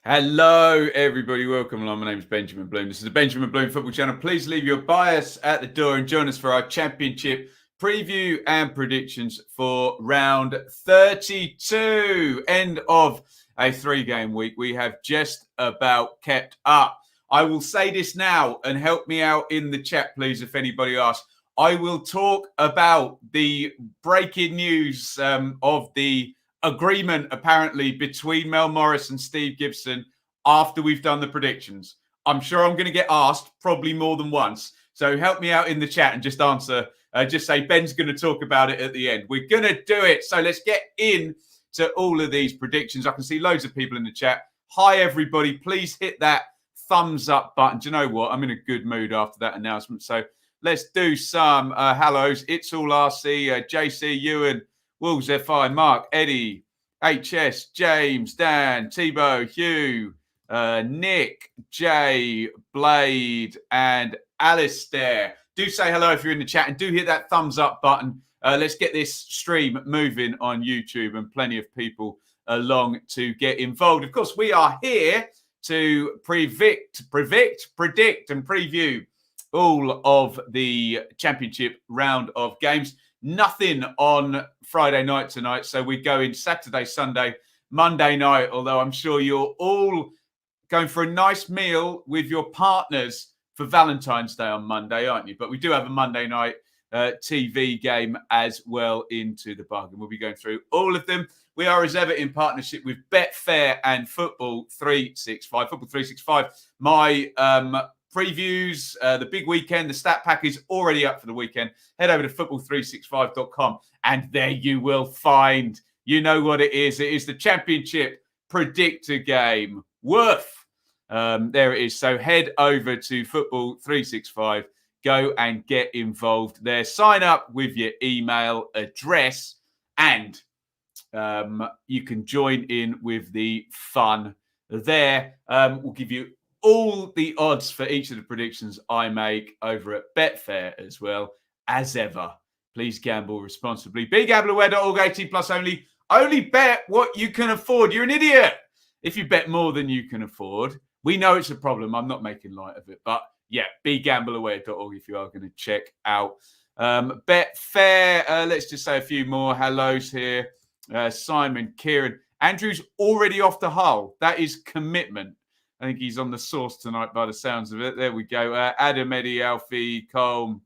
Hello, everybody. Welcome along. My name is Benjamin Bloom. This is the Benjamin Bloom Football Channel. Please leave your bias at the door and join us for our championship preview and predictions for round 32. End of a 3-game week. We have just about kept up. I will say this now and help me out in the chat, please, if anybody asks. I will talk about the breaking news of the agreement apparently between Mel Morris and Steve Gibson after we've done the predictions. I'm sure I'm going to get asked probably more than once. So help me out in the chat and just answer. Just say Ben's going to talk about it at the end. We're going to do it. So let's get in to all of these predictions. I can see loads of people in the chat. Hi, everybody. Please hit that thumbs up button. Do you know what? I'm in a good mood after that announcement. So let's do some hellos. It's all RC, JC, Ewan, Wolves FI, Mark, Eddie, HS, James, Dan, Tebow, Hugh, Nick, Jay, Blade, and Alistair. Do say hello if you're in the chat and do hit that thumbs up button. Let's get this stream moving on YouTube and plenty of people along to get involved. Of course, we are here to predict, and preview all of the championship round of games. Nothing on Friday night tonight. So we're going Saturday, Sunday, Monday night, although I'm sure you're all going for a nice meal with your partners for Valentine's Day on Monday, aren't you? But we do have a Monday night TV game as well into the bargain. We'll be going through all of them. We are, as ever, in partnership with Betfair and Football 365. Football 365, my previews, the big weekend, the stat pack is already up for the weekend. Head over to football365.com and there you will find, you know what it is. It is the championship predictor game. Woof. There it is. So head over to football365. Go and get involved there. Sign up with your email address and you can join in with the fun there. We'll give you all the odds for each of the predictions I make over at Betfair as well. As ever, please gamble responsibly. BeGambleAware.org, 18 plus only. Only bet what you can afford. You're an idiot if you bet more than you can afford. We know it's a problem. I'm not making light of it. But yeah, BeGambleAware.org if you are going to check out Betfair. Let's just say a few more hellos here. Simon, Kieran. Andrew's already off to Hull. That is commitment. I think he's on the sauce tonight by the sounds of it. There we go. Adam, Eddie, Alfie, Colm.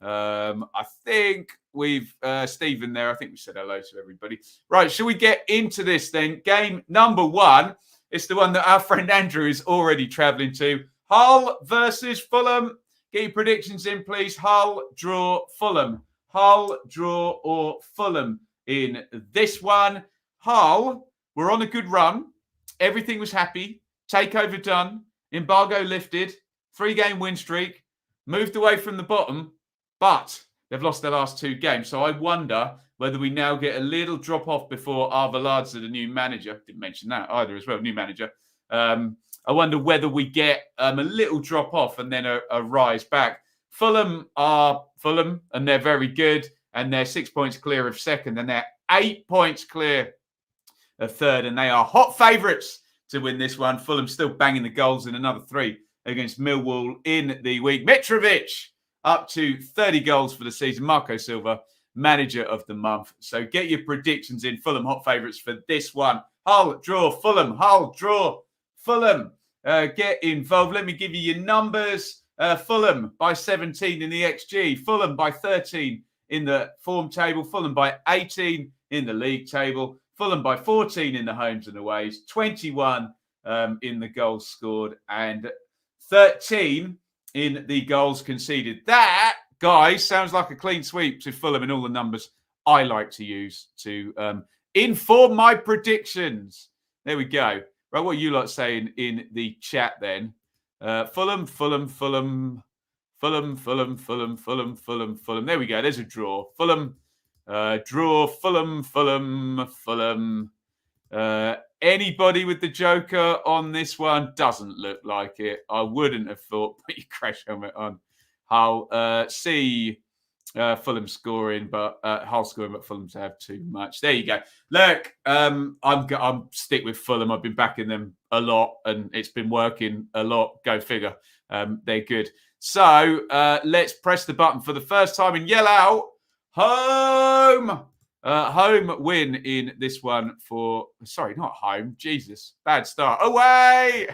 I think we've Stephen there. I think we said hello to everybody. Right, shall we get into this then? Game number 1. It's the one that our friend Andrew is already travelling to. Hull versus Fulham. Get your predictions in, please. Hull, draw, Fulham. Hull, draw, or Fulham in this one. Hull, we're on a good run. Everything was happy. Takeover done, embargo lifted, 3-game win streak, moved away from the bottom, but they've lost their last 2 games. So I wonder whether we now get a little drop off before Arveladze, the new manager. Didn't mention that either as well, new manager. I wonder whether we get a little drop off and then a rise back. Fulham are Fulham, and they're very good, and they're 6 points clear of second, and they're 8 points clear of third, and they are hot favourites to win this one. Fulham still banging the goals in another 3 against Millwall in the week. Mitrovic up to 30 goals for the season. Marco Silva, manager of the month. So get your predictions in. Fulham hot favourites for this one. Hull, draw, Fulham. Hull, draw, Fulham. Get involved. Let me give you your numbers. Fulham by 17 in the XG. Fulham by 13 in the form table. Fulham by 18 in the league table. Fulham by 14 in the homes and aways, 21 in the goals scored, and 13 in the goals conceded. That, guys, sounds like a clean sweep to Fulham in all the numbers I like to use to inform my predictions. There we go. Right, what are you lot saying in the chat then? Fulham. There we go. There's a draw. Fulham. Draw, Fulham. Anybody with the Joker on this one? Doesn't look like it. I wouldn't have thought. Put your crash helmet on. Hull. See Fulham scoring, but Hull scoring, but Fulham to have too much. There you go. Look, I'm stick with Fulham. I've been backing them a lot, and it's been working a lot. Go figure. They're good. So let's press the button for the first time and yell out home. Home win in this one for... Sorry, not home. Jesus. Bad start. Away.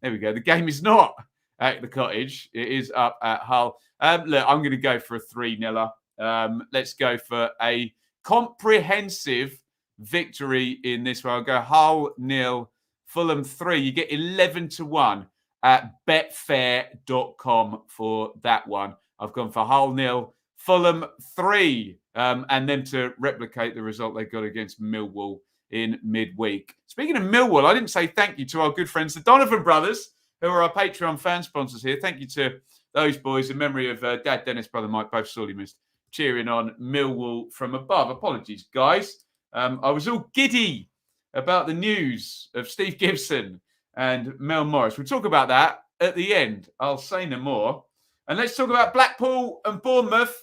There we go. The game is not at the Cottage. It is up at Hull. Look, I'm going to go for a 3-0. Let's go for a comprehensive victory in this one. I'll go Hull 0, Fulham 3. You get 11-1 at betfair.com for that one. I've gone for Hull 0, Fulham 3, and them to replicate the result they got against Millwall in midweek. Speaking of Millwall, I didn't say thank you to our good friends, the Donovan brothers, who are our Patreon fan sponsors here. Thank you to those boys in memory of Dad Dennis, brother Mike, both sorely missed, cheering on Millwall from above. Apologies, guys. I was all giddy about the news of Steve Gibson and Mel Morris. We'll talk about that at the end. I'll say no more. And let's talk about Blackpool and Bournemouth.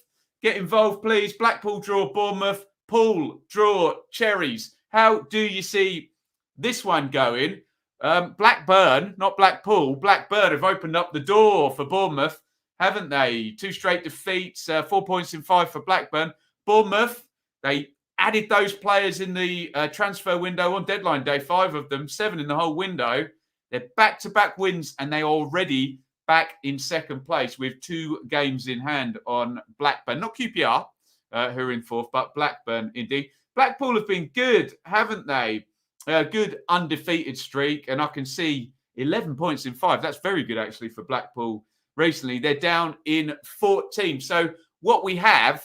Get involved, please. Blackpool draw Bournemouth. Pool draw Cherries. How do you see this one going? Blackburn, not Blackpool. Blackburn have opened up the door for Bournemouth, haven't they? 2 straight defeats, 4 points in 5 for Blackburn. Bournemouth, they added those players in the transfer window on deadline day, 5 of them, 7 in the whole window. They're back-to-back wins, and they are already back in second place with 2 games in hand on Blackburn. Not QPR, who are in 4th, but Blackburn indeed. Blackpool have been good, haven't they? A good undefeated streak, and I can see 11 points in 5. That's very good, actually, for Blackpool recently. They're down in 14. So what we have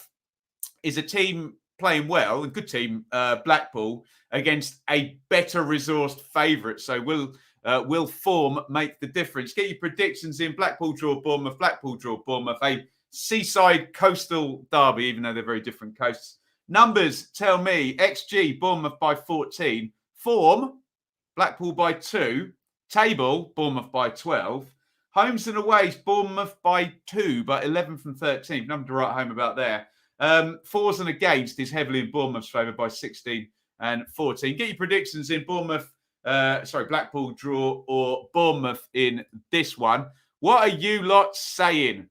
is a team playing well, a good team, Blackpool, against a better resourced favourite. So will form make the difference? Get your predictions in. Blackpool draw Bournemouth, Blackpool draw Bournemouth, a seaside coastal derby, even though they're very different coasts. Numbers tell me XG, Bournemouth by 14. Form, Blackpool by 2. Table, Bournemouth by 12. Homes and aways, Bournemouth by 2, but 11 from 13. Nothing to write home about there. Fours and against is heavily in Bournemouth's favour by 16 and 14. Get your predictions in. Blackpool draw or Bournemouth in this one. What are you lot saying?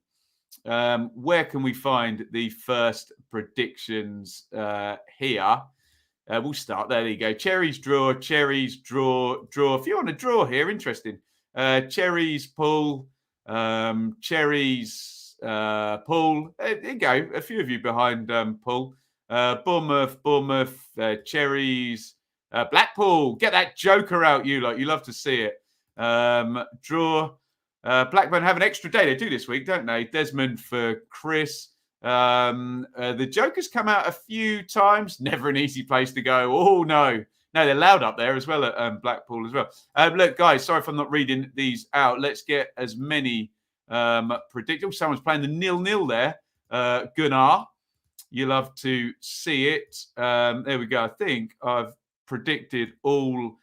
Where can we find the first predictions here? We'll start. There you go. Cherries, draw. If you want to draw here, interesting. Cherries, pull. Cherries, pull. There you go. A few of you behind pull. Bournemouth, Cherries, Blackpool. Get that joker out, you lot. You love to see it. Draw. Blackburn have an extra day. They do this week, don't they? Desmond for Chris. The Joker's come out a few times. Never an easy place to go. Oh, no. No, they're loud up there as well at Blackpool as well. Look, guys, sorry if I'm not reading these out. Let's get as many predictions. Someone's playing the 0-0 there. Gunnar, you love to see it. There we go. I think I've put all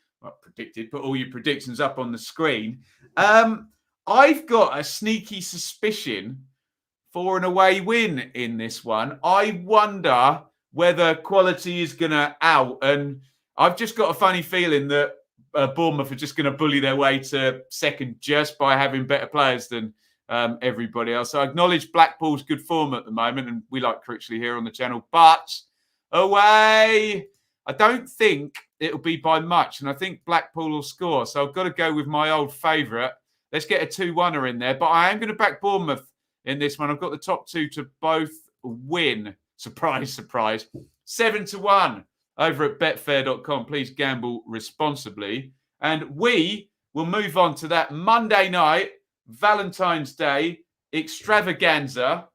your predictions up on the screen. I've got a sneaky suspicion for an away win in this one. I wonder whether quality is going to out. And I've just got a funny feeling that Bournemouth are just going to bully their way to second just by having better players than everybody else. So I acknowledge Blackpool's good form at the moment, and we like Krissy here on the channel. But away, I don't think it'll be by much. And I think Blackpool will score. So I've got to go with my old favourite. Let's get a 2-1er in there. But I am going to back Bournemouth in this one. I've got the top 2 to both win. Surprise, surprise. 7-1 over at betfair.com. Please gamble responsibly. And we will move on to that Monday night, Valentine's Day extravaganza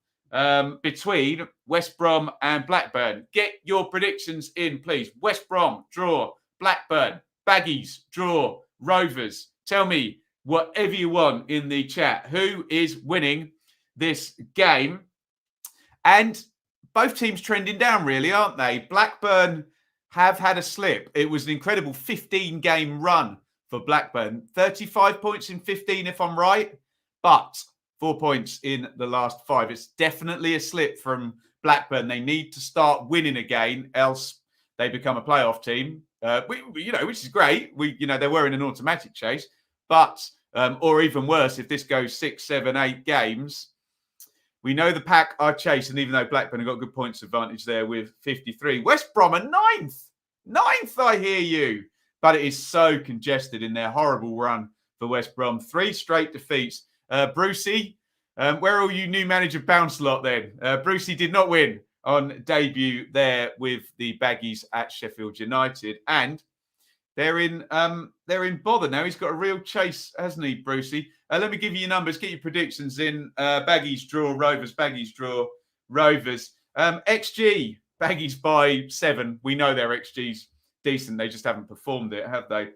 between West Brom and Blackburn. Get your predictions in, please. West Brom, draw. Blackburn, Baggies, draw. Rovers. Tell me whatever you want in the chat. Who is winning this game? And both teams trending down, really, aren't they? Blackburn have had a slip. It was an incredible 15-game run for Blackburn. 35 points in 15, if I'm right. But 4 points in the last 5. It's definitely a slip from Blackburn. They need to start winning again, else they become a playoff team, which is great. They were in an automatic chase, but or even worse, if this goes 6, 7, 8 games, we know the pack are chasing. Even though Blackburn have got good points advantage there with 53, West Brom are ninth. I hear you, but it is so congested in their horrible run for West Brom. 3 straight defeats. Brucey, where are all you new manager bounce lot then? Brucey did not win on debut there with the Baggies at Sheffield United, and they're in bother now. He's got a real chase, hasn't he, Brucey? Let me give you your numbers. Get your predictions in. Baggies draw Rovers. Baggies draw Rovers. XG Baggies by 7. We know their XG's decent. They just haven't performed it, have they?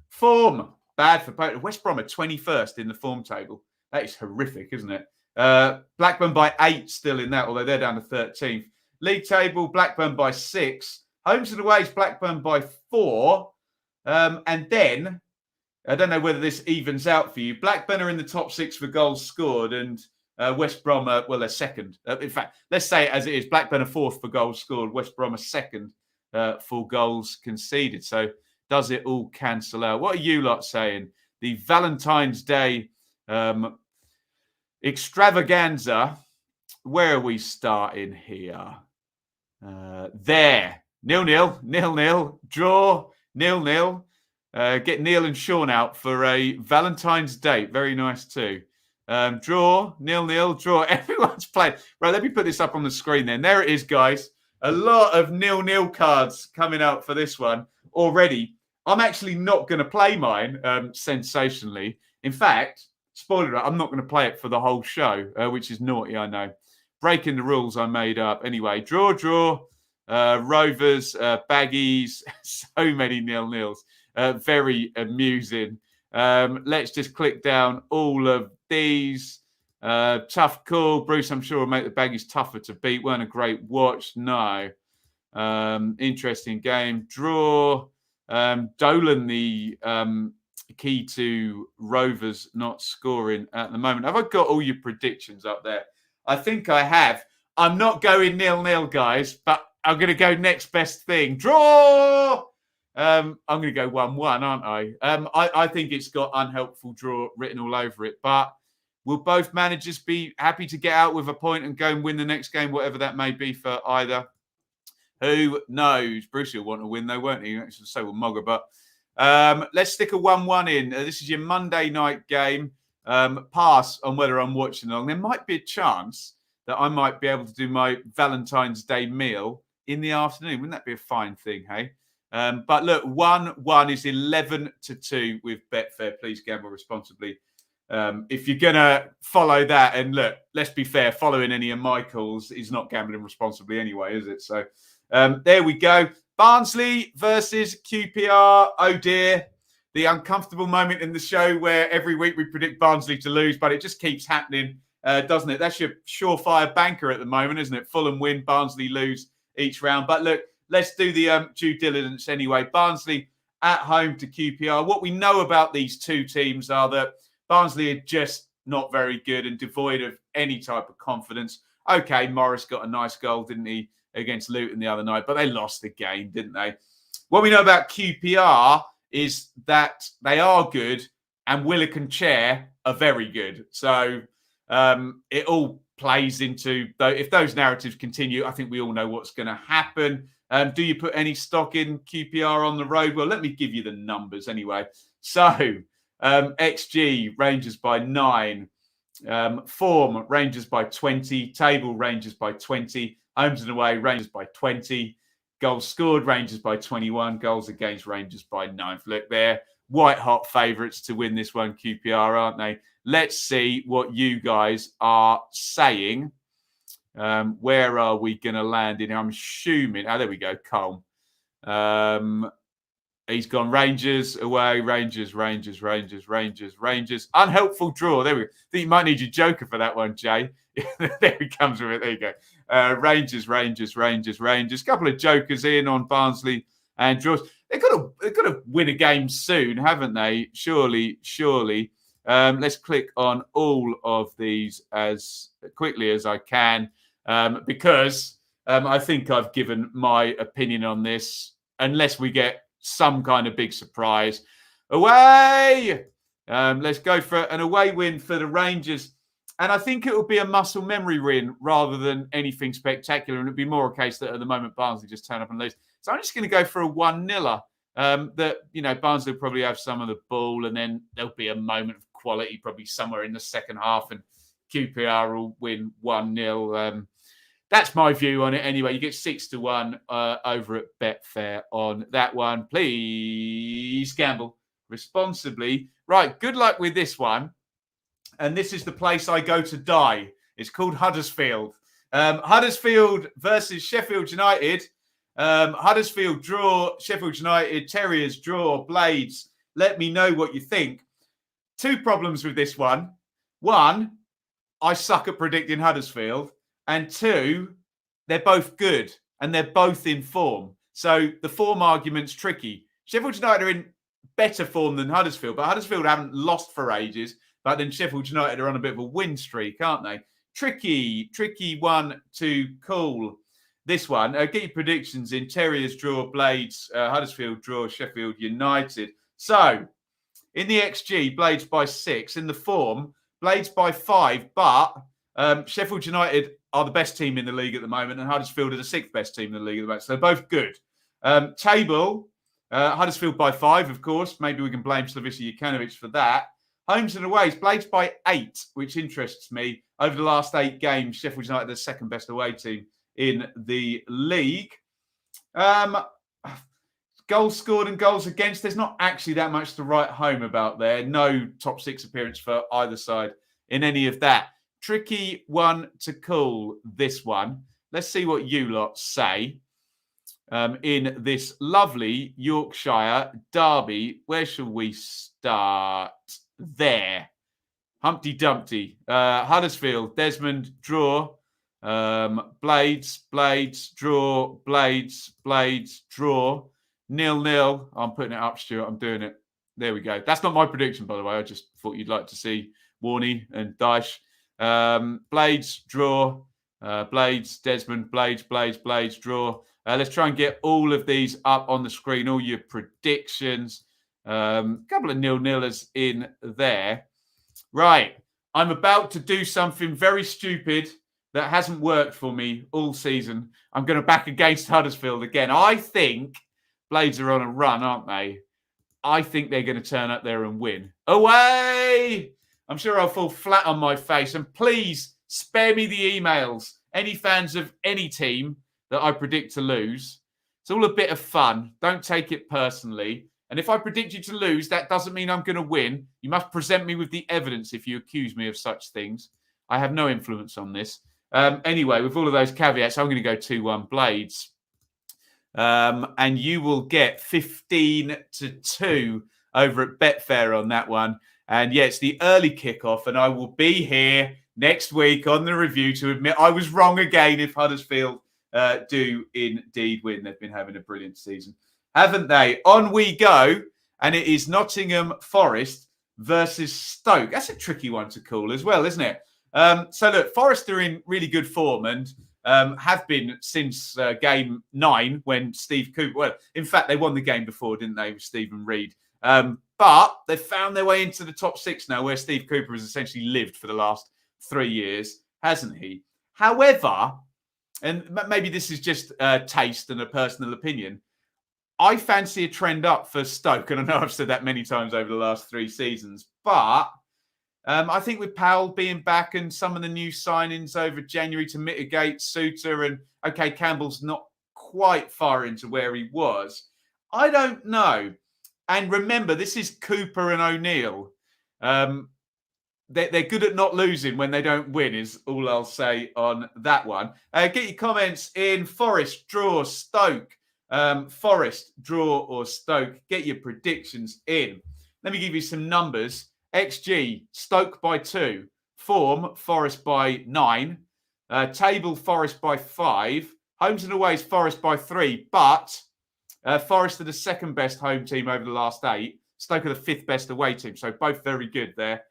Form bad for both. West Brom are 21st in the form table. That is horrific, isn't it? Blackburn by 8 still in that, although they're down to 13th. League table, Blackburn by 6. Homes and aways, Blackburn by 4. And then, I don't know whether this evens out for you. Blackburn are in the top 6 for goals scored, and West Brom they're second. In fact, let's say it as it is. Blackburn are 4th for goals scored. West Brom are 2nd for goals conceded. So does it all cancel out? What are you lot saying? The Valentine's Day extravaganza. Where are we starting here? There. 0-0, draw, 0-0. Get Neil and Sean out for a Valentine's date. Very nice too. Draw, 0-0, draw. Everyone's playing. Right, let me put this up on the screen then. There it is, guys. A lot of 0-0 cards coming out for this one already. I'm actually not going to play mine sensationally. In fact, spoiler alert, I'm not going to play it for the whole show, which is naughty, I know. Breaking the rules I made up. Anyway, draw. Rovers, Baggies, so many 0-0s. Very amusing. Let's just click down all of these. Tough call. Bruce, I'm sure will make the Baggies tougher to beat. Weren't a great watch. No. Interesting game. Draw. Dolan, the key to Rovers not scoring at the moment. Have I got all your predictions up there? I think I have. I'm not going 0-0, guys, but I'm going to go next best thing. Draw! I'm going to go 1-1, aren't I? I think it's got unhelpful draw written all over it, but will both managers be happy to get out with a point and go and win the next game, whatever that may be for either? Who knows? Bruce will want to win, though, won't he? So will Mogger. But let's stick a 1-1 in. This is your Monday night game. Pass on whether I'm watching along. There might be a chance that I might be able to do my Valentine's Day meal in the afternoon. Wouldn't that be a fine thing, hey? But look, 1-1 is 11-2 with Betfair. Please gamble responsibly. If you're going to follow that, and look, let's be fair, following any of my calls is not gambling responsibly anyway, is it? So there we go. Barnsley versus QPR. Oh dear. The uncomfortable moment in the show where every week we predict Barnsley to lose, but it just keeps happening, doesn't it? That's your surefire banker at the moment, isn't it? Fulham win, Barnsley lose each round. But look, let's do the due diligence anyway. Barnsley at home to QPR. What we know about these two teams are that Barnsley are just not very good and devoid of any type of confidence. Okay, Morris got a nice goal, didn't he, against Luton the other night, but they lost the game, didn't they? What we know about QPR is that they are good and Willock and Chair are very good. So it all plays into, if those narratives continue, I think we all know what's going to happen. Do you put any stock in QPR on the road? Well, let me give you the numbers anyway. So XG, Rangers by 9. Form, Rangers by 20. Table, Rangers by 20. Homes and away, Rangers by 20. Goals scored, Rangers by 21. Goals against, Rangers by 9. Look, they're white hot favourites to win this one, QPR, aren't they? Let's see what you guys are saying. Where are we going to land in? I'm assuming. Oh, there we go. Cole. He's gone Rangers away. Rangers. Unhelpful draw. There we go. I think you might need your joker for that one, Jay. There he comes with it. There you go. Rangers. Couple of jokers in on Barnsley and draws. They've got to win a game soon, haven't they? Surely. Let's click on all of these as quickly as I can because I think I've given my opinion on this, unless we get some kind of big surprise. Away! Let's go for an away win for the Rangers. And I think it will be a muscle memory win rather than anything spectacular. And it'll be more a case that at the moment Barnsley just turn up and lose. So I'm just going to go for a 1-0. That, Barnsley will probably have some of the ball, and then there'll be a moment of quality probably somewhere in the second half, and QPR will win 1-0. That's my view on it anyway. You get 6-1 over at Betfair on that one. Please gamble responsibly. Right, good luck with this one. And this is the place I go to die. It's called Huddersfield. Huddersfield versus Sheffield United. Huddersfield draw, Sheffield United, Terriers draw, Blades. Let me know what you think. 2 problems with this one. 1, I suck at predicting Huddersfield. And 2, they're both good and they're both in form. So the form argument's tricky. Sheffield United are in better form than Huddersfield, but Huddersfield haven't lost for ages. But then Sheffield United are on a bit of a win streak, aren't they? Tricky one to call. This one, get your predictions in. Terriers draw, Blades, Huddersfield draw, Sheffield United. So, in the XG, Blades by 6. In the form, Blades by 5. But Sheffield United are the best team in the league at the moment, and Huddersfield are the 6th best team in the league at the moment. So they're both good. Table, Huddersfield by 5, of course. Maybe we can blame Slavica Jokanovic for that. Homes and aways, Blades by 8, which interests me. Over the last 8 games, Sheffield United are the 2nd best away team in the league. Goals scored and goals against. There's not actually that much to write home about there. No top 6 appearance for either side in any of that. Tricky one to call, this one. Let's see what you lot say in this lovely Yorkshire derby. Where shall we start? There. Humpty Dumpty. Huddersfield, Desmond, draw. Blades, draw. Blades, draw. 0-0. I'm putting it up, Stuart. I'm doing it. There we go. That's not my prediction, by the way. I just thought you'd like to see Warney and Dyche. Blades, draw. Blades, Desmond, Blades, draw. Let's try and get all of these up on the screen, all your predictions. A couple of 0-0ers in there. Right. I'm about to do something very stupid that hasn't worked for me all season. I'm going to back against Huddersfield again. I think Blades are on a run, aren't they? I think they're going to turn up there and win. Away! I'm sure I'll fall flat on my face. And please spare me the emails. Any fans of any team that I predict to lose. It's all a bit of fun. Don't take it personally. And if I predict you to lose, that doesn't mean I'm going to win. You must present me with the evidence if you accuse me of such things. I have no influence on this. Anyway, with all of those caveats, I'm going to go 2-1 Blades. And you will get 15-2 over at Betfair on that one. And yeah, it's the early kickoff, and I will be here next week on the review to admit I was wrong again if Huddersfield do indeed win. They've been having a brilliant season, haven't they? On we go, and it is Nottingham Forest versus Stoke. That's a tricky one to call as well, isn't it? So look, Forest are in really good form and have been since game 9 when Steve Cooper... Well, in fact, they won the game before, didn't they, with Stephen Reid? But they've found their way into the top 6 now, where Steve Cooper has essentially lived for the last 3 years, hasn't he? However, and maybe this is just taste and a personal opinion, I fancy a trend up for Stoke, and I know I've said that many times over the last 3 seasons, but I think with Powell being back and some of the new signings over January to mitigate Suter, and okay, Campbell's not quite far into where he was. I don't know. And remember, this is Cooper and O'Neill. They're good at not losing when they don't win, is all I'll say on that one. Get your comments in. Forest, draw, Stoke. Forest, draw or Stoke. Get your predictions in. Let me give you some numbers. XG, Stoke by 2. Form, Forest by 9. Table, Forest by 5. Homes and aways, Forest by 3. But Forest are the 2nd best home team over the last 8. Stoke are the 5th best away team. So both very good there.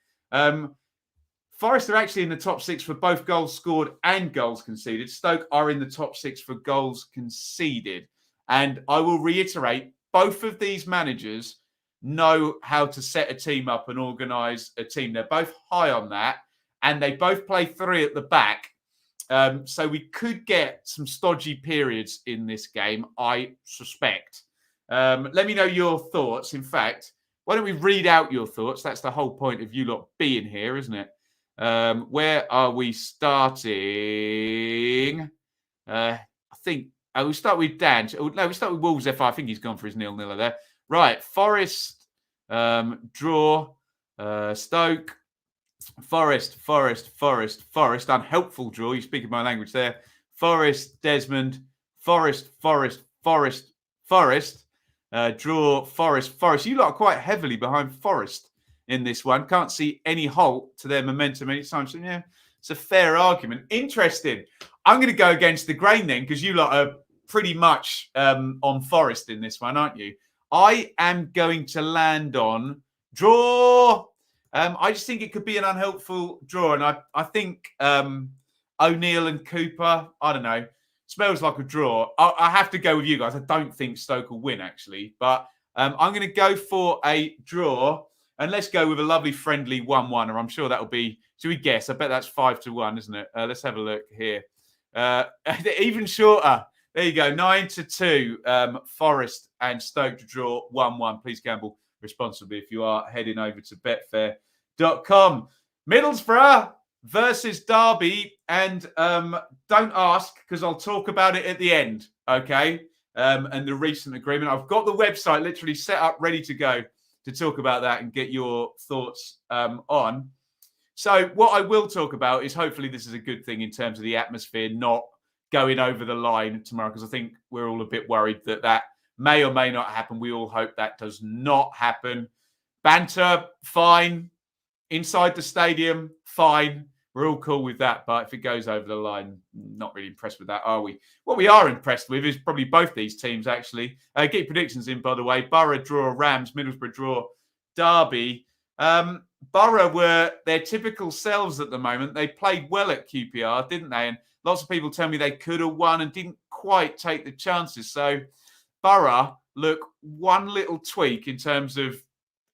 Forest are actually in the top 6 for both goals scored and goals conceded. Stoke are in the top 6 for goals conceded. And I will reiterate, both of these managers know how to set a team up and organise a team. They're both high on that. And they both play 3 at the back. So we could get some stodgy periods in this game, I suspect. Let me know your thoughts. In fact, why don't we read out your thoughts? That's the whole point of you lot being here, isn't it? Where are we starting? I think we start with Dan. No, we start with Wolves FI. I think he's gone for his 0-0 there. Right, Forest, draw, Stoke, Forest. Unhelpful draw. You're speaking my language there. Forest, Desmond, Forest. Draw, Forest. You lot are quite heavily behind Forest in this one. Can't see any halt to their momentum anytime. So, yeah, it's a fair argument. Interesting. I'm going to go against the grain then, because you lot are pretty much on Forest in this one, aren't you? I am going to land on draw. I just think it could be an unhelpful draw. And I think O'Neill and Cooper, I don't know, smells like a draw. I have to go with you guys. I don't think Stoke will win, actually. But I'm going to go for a draw. And let's go with a lovely, friendly 1-1. Or I'm sure that'll be, should we guess? I bet that's 5-1, isn't it? Let's have a look here. Even shorter. There you go. 9-2. Forest and Stoke to draw 1-1. Please gamble responsibly if you are heading over to betfair.com. Middlesbrough versus Darby. And don't ask, because I'll talk about it at the end. Okay. And the recent agreement. I've got the website literally set up, ready to go to talk about that and get your thoughts on. So what I will talk about is hopefully this is a good thing in terms of the atmosphere not going over the line tomorrow, because I think we're all a bit worried that that may or may not happen. We all hope that does not happen. Banter, fine. Inside the stadium, fine. We're all cool with that. But if it goes over the line, not really impressed with that, are we? What we are impressed with is probably both these teams, actually. Get your predictions in, by the way. Borough draw Rams, Middlesbrough draw Derby. Borough were their typical selves at the moment. They played well at QPR, didn't they? And lots of people tell me they could have won and didn't quite take the chances. So Borough look one little tweak in terms of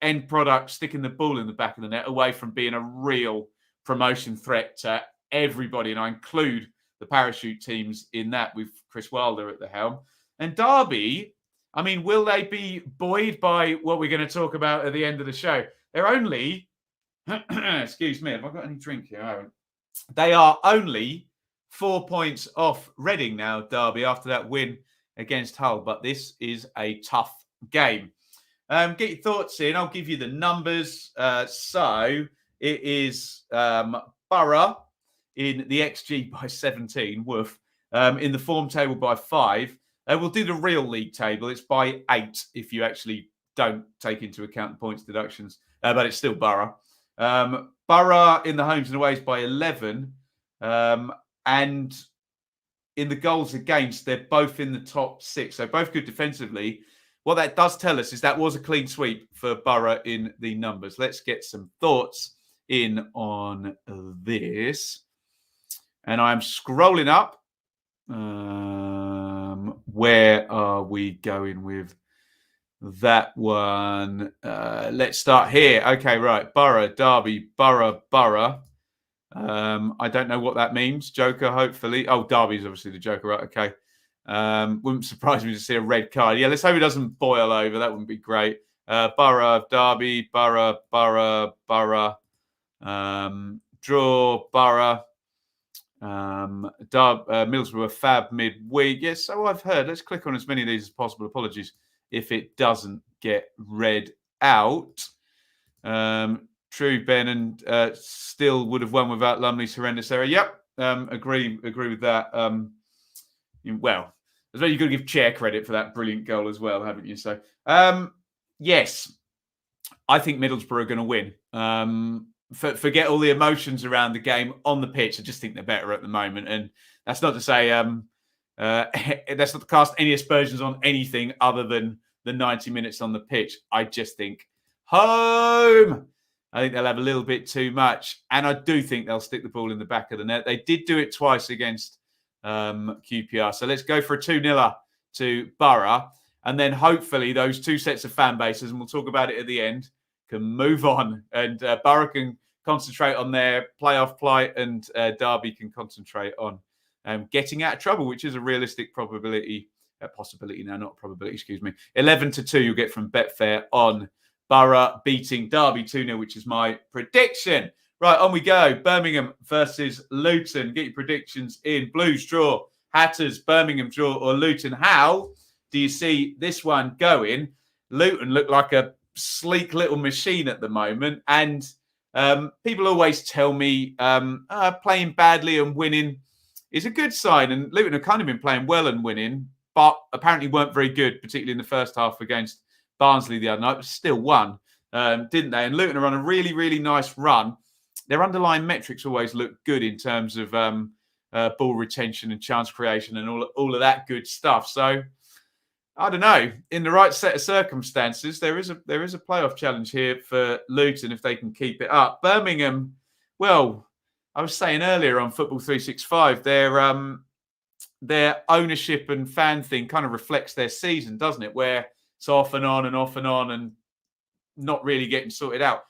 end product, sticking the ball in the back of the net away from being a real promotion threat to everybody. And I include the parachute teams in that with Chris Wilder at the helm. And Derby, I mean, will they be buoyed by what we're going to talk about at the end of the show? They're only, excuse me, have I got any drink here? I haven't. They are only 4 points off Reading now, Derby, after that win against Hull. But this is a tough game. Get your thoughts in. I'll give you the numbers. So it is Borough in the XG by 17, woof. In the form table by 5. We'll do the real league table. It's by 8 if you actually don't take into account the points deductions. But it's still Borough. Borough in the homes and aways by 11. And in the goals against, they're both in the top 6. So both good defensively. What that does tell us is that was a clean sweep for Borough in the numbers. Let's get some thoughts in on this. And I'm scrolling up. Where are we going with that one? Let's start here. Okay, right. Borough, Derby, Borough. I don't know what that means. Joker, hopefully. Oh, Derby's obviously the Joker, right? Okay. Wouldn't surprise me to see a red card. Yeah, let's hope it doesn't boil over. That wouldn't be great. Borough, Derby, Borough. Draw, Borough. Middlesbrough, fab midweek. Yes, so I've heard. Let's click on as many of these as possible. Apologies if it doesn't get read out. True, Ben, and still would have won without Lumley's horrendous error. Yep, agree with that. Well, as well, you've got to give Chair credit for that brilliant goal as well, haven't you? So, yes, I think Middlesbrough are going to win. Forget all the emotions around the game on the pitch. I just think they're better at the moment. And that's not to say, that's not to cast any aspersions on anything other than the 90 minutes on the pitch. I just think home I think they'll have a little bit too much. And I do think they'll stick the ball in the back of the net. They did do it twice against QPR. So let's go for a 2-0 to Borough. And then hopefully those two sets of fan bases, and we'll talk about it at the end, can move on. And Borough can concentrate on their playoff plight, and Darby can concentrate on getting out of trouble, which is a realistic possibility now, not probability, excuse me. 11-2 you'll get from Betfair on Borough beating Darby 2-0, which is my prediction. Right, on we go. Birmingham versus Luton. Get your predictions in. Blues draw, Hatters, Birmingham draw, or Luton. How do you see this one going? Luton look like a sleek little machine at the moment. And people always tell me playing badly and winning is a good sign. And Luton have kind of been playing well and winning, but apparently weren't very good, particularly in the first half against Barnsley the other night, but still won, didn't they? And Luton are on a really, really nice run. Their underlying metrics always look good in terms of ball retention and chance creation and all of that good stuff. So, I don't know. In the right set of circumstances, there is a playoff challenge here for Luton if they can keep it up. Birmingham, well, I was saying earlier on Football 365, their ownership and fan thing kind of reflects their season, doesn't it? Where it's off and on and not really getting sorted out.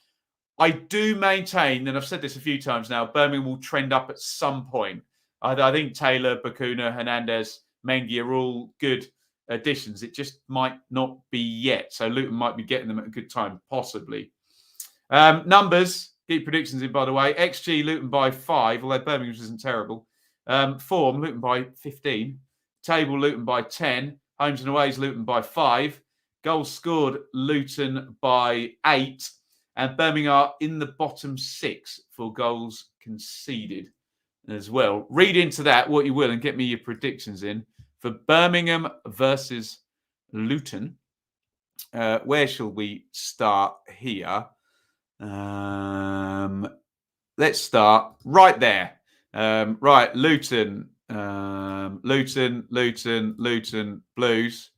I do maintain, and I've said this a few times now, Birmingham will trend up at some point. I think Taylor, Bakuna, Hernandez, Mengi are all good additions. It just might not be yet. So Luton might be getting them at a good time, possibly. Numbers, get predictions in, by the way. XG, Luton by 5, although Birmingham's isn't terrible. Form, Luton by 15. Table, Luton by 10. Homes and aways, Luton by 5. Goals scored, Luton by 8. And Birmingham are in the bottom 6 for goals conceded as well. Read into that what you will and get me your predictions in for Birmingham versus Luton. Where shall we start here? Let's start right there. Right, Luton, Luton, Blues.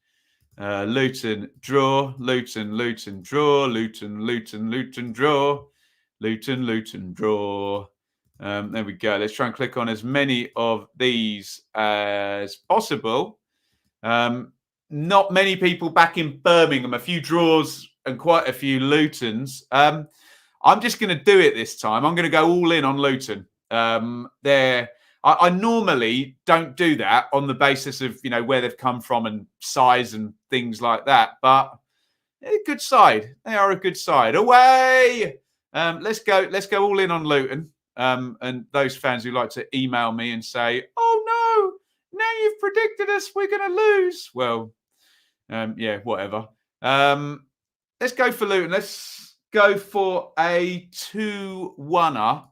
Luton draw, Luton draw, Luton draw, Luton draw. There we go. Let's try and click on as many of these as possible. Not many people back in Birmingham, a few draws and quite a few Lutons. I'm just going to do it this time. I'm going to go all in on Luton. I normally don't do that on the basis of, where they've come from and size and things like that. But they're a good side. They are a good side. Away! Let's go all in on Luton. And those fans who like to email me and say, "Oh no, now you've predicted us, we're going to lose." Well, yeah, whatever. Let's go for Luton. Let's go for a 2-1-er.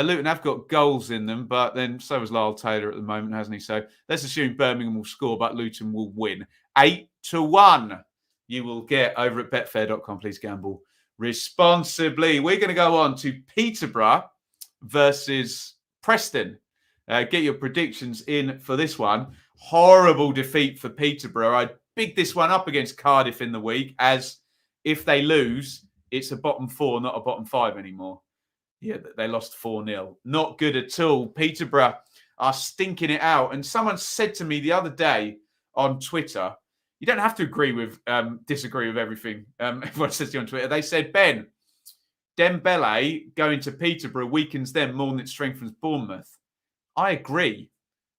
Luton have got goals in them, but then so has Lyle Taylor at the moment, hasn't he? So let's assume Birmingham will score, but Luton will win. 8-1 you will get over at betfair.com. Please gamble responsibly. We're going to go on to Peterborough versus Preston. Get your predictions in for this one. Horrible defeat for Peterborough. I bigged this one up against Cardiff in the week, as if they lose, it's a bottom 4, not a bottom 5 anymore. Yeah, they lost 4-0. Not good at all. Peterborough are stinking it out. And someone said to me the other day on Twitter, you don't have to disagree with everything everyone says to you on Twitter. They said, Ben, Dembele going to Peterborough weakens them more than it strengthens Bournemouth. I agree.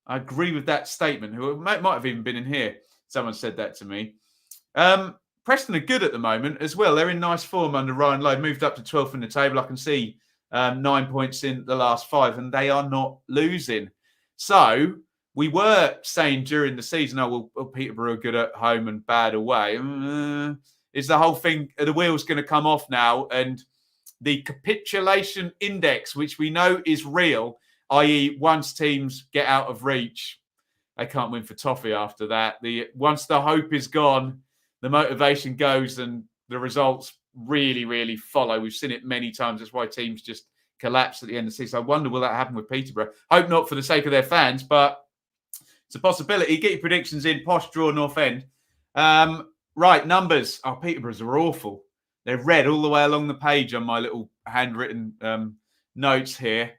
I agree with that statement. Who might have even been in here. Someone said that to me. Preston are good at the moment as well. They're in nice form under Ryan Lowe. Moved up to 12th in the table. I can see 9 points in the last 5, and they are not losing. So we were saying during the season, Peterborough are good at home and bad away. Is the whole thing, are the wheels going to come off now? And the capitulation index, which we know is real, i.e. once teams get out of reach, they can't win for toffee after that. Once the hope is gone, the motivation goes and the results really, really follow. We've seen it many times. That's why teams just collapse at the end of the season. I wonder, will that happen with Peterborough? Hope not for the sake of their fans, but it's a possibility. Get your predictions in. Posh draw, North End. Right, numbers. Peterborough's are awful. They're red all the way along the page on my little handwritten notes here.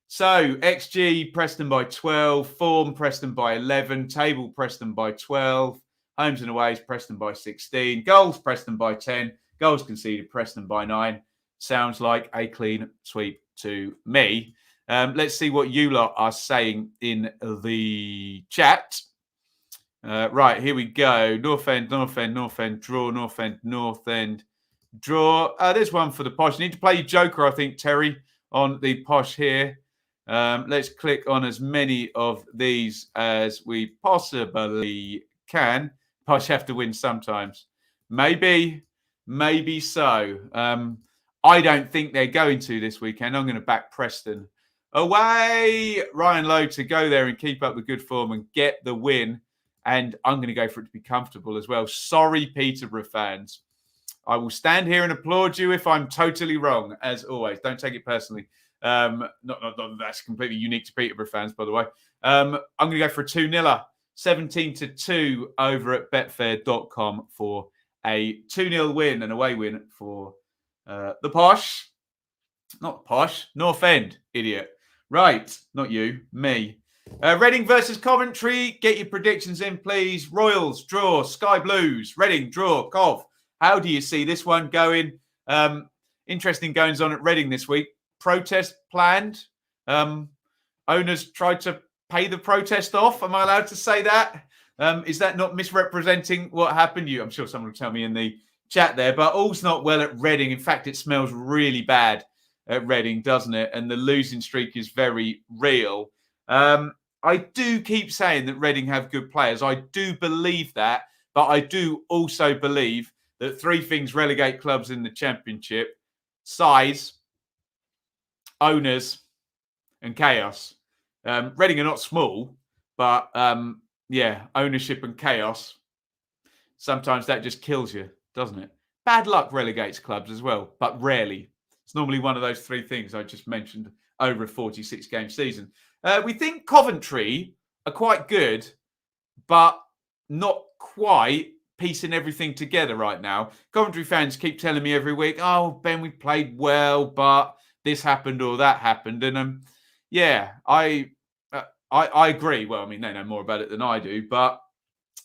So, XG, Preston by 12. Form, Preston by 11. Table, Preston by 12. Homes and aways, Preston by 16. Goals, Preston by 10. Goals conceded, Preston by 9. Sounds like a clean sweep to me. Let's see what you lot are saying in the chat. Right, here we go. North End, North End, North End, draw, North End, North End, draw. There's one for the posh. You need to play your Joker, I think, Terry, on the posh here. Let's click on as many of these as we possibly can. Posh have to win sometimes. Maybe so. I don't think they're going to this weekend. I'm going to back Preston. Away! Ryan Lowe to go there and keep up the good form and get the win. And I'm going to go for it to be comfortable as well. Sorry, Peterborough fans. I will stand here and applaud you if I'm totally wrong, as always. Don't take it personally. Not that's completely unique to Peterborough fans, by the way. I'm going to go for a 2-0, 17-2 over at betfair.com for a 2-0 win, an away win for the posh. Not posh, North End, idiot. Right, not you, me. Reading versus Coventry. Get your predictions in, please. Royals, draw. Sky Blues, Reading, draw. Cov. How do you see this one going? Interesting goings on at Reading this week. Protest planned. Owners tried to pay the protest off. Am I allowed to say that? Is that not misrepresenting what happened? I'm sure someone will tell me in the chat there. But all's not well at Reading. In fact, it smells really bad at Reading, doesn't it? And the losing streak is very real. I do keep saying that Reading have good players. I do believe that, but I do also believe that 3 things relegate clubs in the Championship: size, owners, and chaos. Reading are not small, but ownership and chaos. Sometimes that just kills you, doesn't it? Bad luck relegates clubs as well, but rarely. It's normally one of those 3 things I just mentioned over a 46-game season. We think Coventry are quite good, but not quite piecing everything together right now. Coventry fans keep telling me every week, "Oh, Ben, we played well, but this happened or that happened." And I agree. Well, I mean, they know more about it than I do, but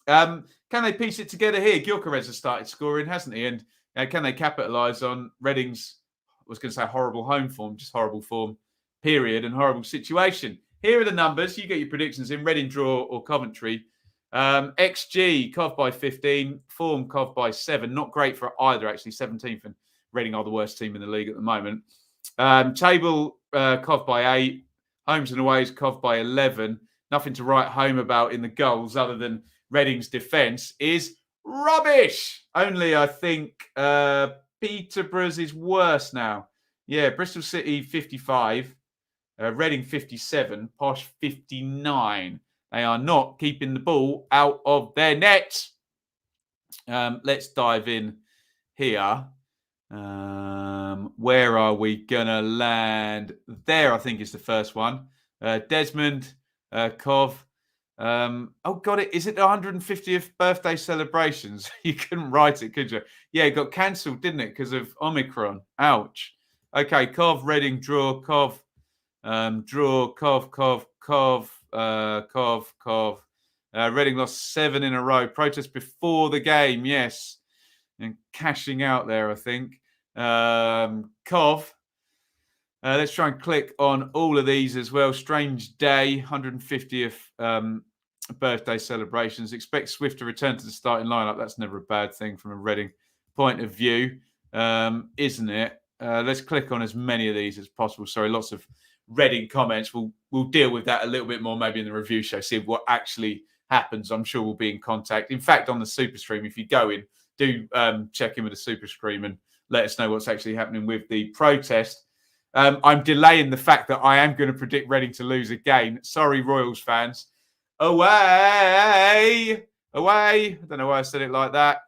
can they piece it together here? Gyökeres has started scoring, hasn't he? And can they capitalise on Reading's, I was going to say horrible home form, just horrible form, period, and horrible situation? Here are the numbers. You get your predictions in. Reading, draw, or Coventry. XG, Cov by 15. Form, Cov by 7. Not great for either, actually. 17th, and Reading are the worst team in the league at the moment. Table, Cov by 8. Homes and aways, Cov by 11. Nothing to write home about in the goals other than Reading's defence is rubbish. Only, I think, Peterborough's is worse now. Yeah, Bristol City, 55. Reading 57, Posh 59. They are not keeping the ball out of their net. Let's dive in here. Where are we going to land? There, I think, is the first one. Desmond, Cov. Is it the 150th birthday celebrations? You couldn't write it, could you? Yeah, it got cancelled, didn't it, because of Omicron? Ouch. Okay, Cov, Reading, draw, Cov. Draw, Cov. Reading lost 7 in a row. Protest before the game, yes. And cashing out there, I think. Cov. Let's try and click on all of these as well. Strange day, 150th birthday celebrations. Expect Swift to return to the starting lineup. That's never a bad thing from a Reading point of view, isn't it? Let's click on as many of these as possible. Sorry, lots of Reading comments. We'll deal with that a little bit more maybe in the review show, see what actually happens. I'm sure we'll be in contact. In fact, on the Super Stream, if you go in, do check in with the Super Stream and let us know what's actually happening with the protest. I'm delaying the fact that I am going to predict Reading to lose again. Sorry, Royals fans. Away. I don't know why I said it like that.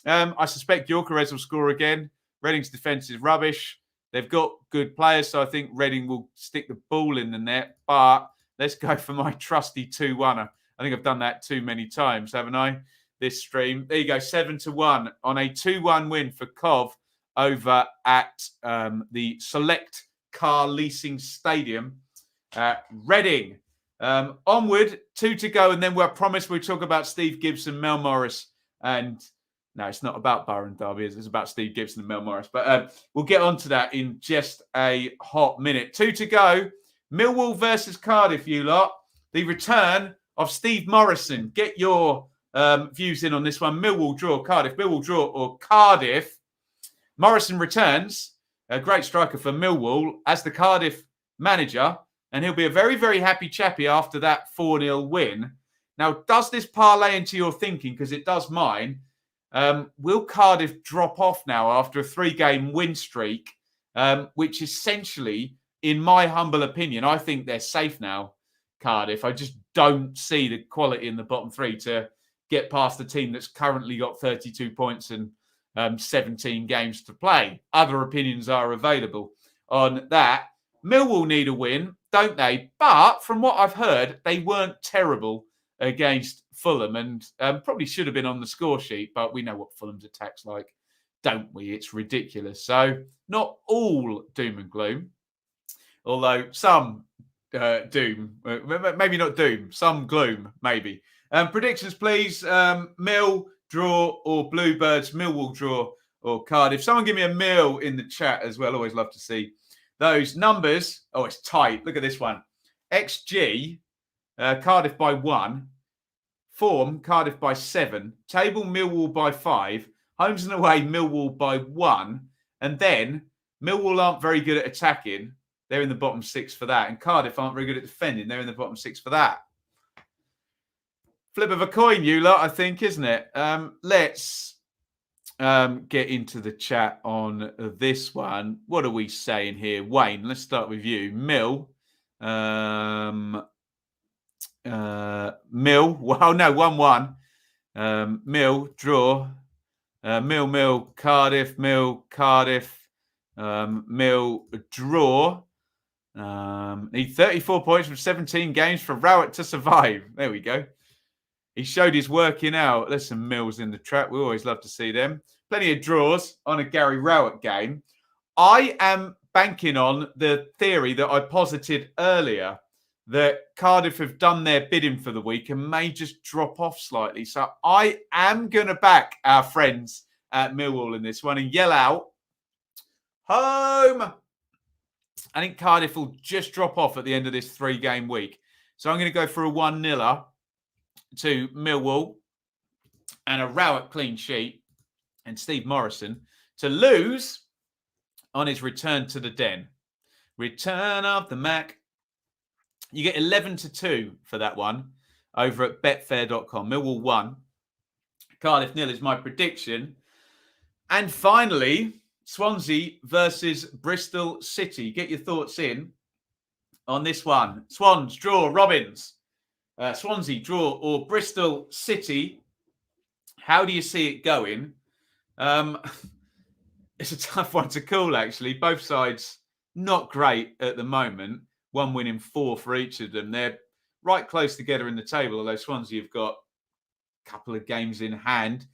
I suspect Gyökeres will score again. Reading's defence is rubbish. They've got good players, so I think Reading will stick the ball in the net. But let's go for my trusty 2-1. I think I've done that too many times, haven't I? This stream. There you go, 7-1 on a 2-1 win for Cov over at the Select Car Leasing Stadium at Reading. Onward, 2 to go, and then we'll promise we'll talk about Steve Gibson, Mel Morris, and no, it's not about Borough and Darby. It's about Steve Gibson and Mel Morris. But we'll get on to that in just a hot minute. 2 to go. Millwall versus Cardiff, you lot. The return of Steve Morrison. Get your views in on this one. Millwall draw, Cardiff. Millwall draw or Cardiff. Morrison returns. A great striker for Millwall as the Cardiff manager. And he'll be a very, very happy chappy after that 4-0 win. Now, does this parlay into your thinking? Because it does mine. Will Cardiff drop off now after a 3-game win streak, which essentially, in my humble opinion, I think they're safe now, Cardiff. I just don't see the quality in the bottom 3 to get past the team that's currently got 32 points and 17 games to play. Other opinions are available on that. Millwall need a win, don't they? But from what I've heard, they weren't terrible against Fulham and probably should have been on the score sheet, but we know what Fulham's attack's like, don't we? It's ridiculous. So not all doom and gloom, although some doom, maybe not doom, some gloom, maybe. Predictions, please. Mill, draw, or Bluebirds. Millwall draw or Cardiff. Someone give me a mill in the chat as well. Always love to see those numbers. Oh, it's tight. Look at this one. XG, Cardiff by 1. Form, Cardiff by 7. Table, Millwall by 5. Homes and away, Millwall by 1. And then Millwall aren't very good at attacking. They're in the bottom 6 for that. And Cardiff aren't very good at defending. They're in the bottom 6 for that. Flip of a coin, you lot, I think, isn't it? Let's get into the chat on this one. What are we saying here? Wayne, let's start with you. Mill. Mill. Well, no, 1-1. Mill, draw. Mill, Cardiff. Mill, Cardiff. Mill, draw. Need 34 points from 17 games for Rowett to survive. There we go. He showed his working out. There's some Mills in the trap. We always love to see them. Plenty of draws on a Gary Rowett game. I am banking on the theory that I posited earlier that Cardiff have done their bidding for the week and may just drop off slightly. So I am going to back our friends at Millwall in this one and yell out, home! I think Cardiff will just drop off at the end of this 3-game week. So I'm going to go for a 1-0 to Millwall and a Rowett clean sheet and Steve Morrison to lose on his return to the den. Return of the Mac. You get 11-2 for that one over at betfair.com. Millwall 1. Cardiff 0 is my prediction. And finally, Swansea versus Bristol City. Get your thoughts in on this one. Swans, draw, Robins. Swansea, draw, or Bristol City. How do you see it going? It's a tough one to call, actually. Both sides not great at the moment. 1 winning 4 for each of them. They're right close together in the table, although Swansea have got a couple of games in hand.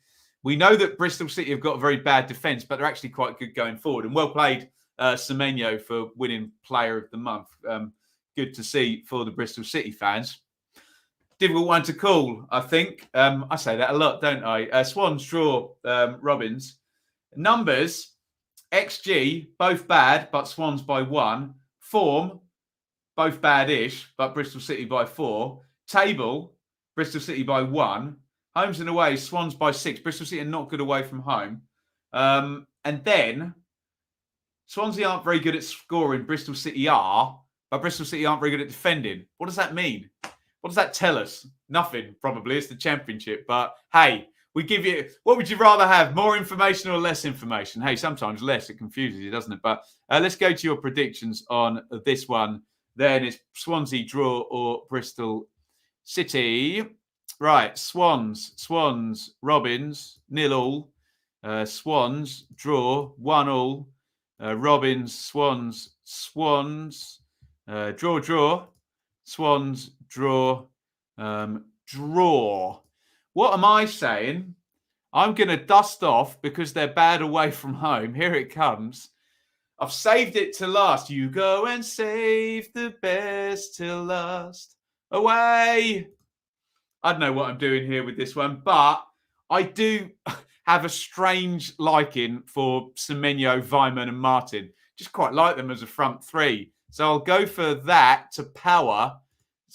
We know that Bristol City have got a very bad defence, but they're actually quite good going forward. And well played, Semenyo, for winning Player of the Month. Good to see for the Bristol City fans. Difficult one to call, I think. I say that a lot, don't I? Swans, draw, Robins. Numbers, XG, both bad, but Swans by 1. Form, both bad-ish, but Bristol City by 4. Table, Bristol City by 1. Homes and away, Swans by 6. Bristol City are not good away from home. And then, Swansea aren't very good at scoring. Bristol City are, but Bristol City aren't very good at defending. What does that mean? What does that tell us? Nothing, probably. It's the Championship. But, hey, we give you... What would you rather have? More information or less information? Hey, sometimes less. It confuses you, doesn't it? But let's go to your predictions on this one. Then it's Swansea, draw, or Bristol City. Right, Swans, Robins, 0-0. Swans, draw, 1-1. Robins, Swans, draw. Swans, draw, draw. What am I saying? I'm going to dust off because they're bad away from home. Here it comes. I've saved it to last. You go and save the best till last. Away. I don't know what I'm doing here with this one, but I do have a strange liking for Semenyo, Weimann and Martin. Just quite like them as a front three. So I'll go for that to power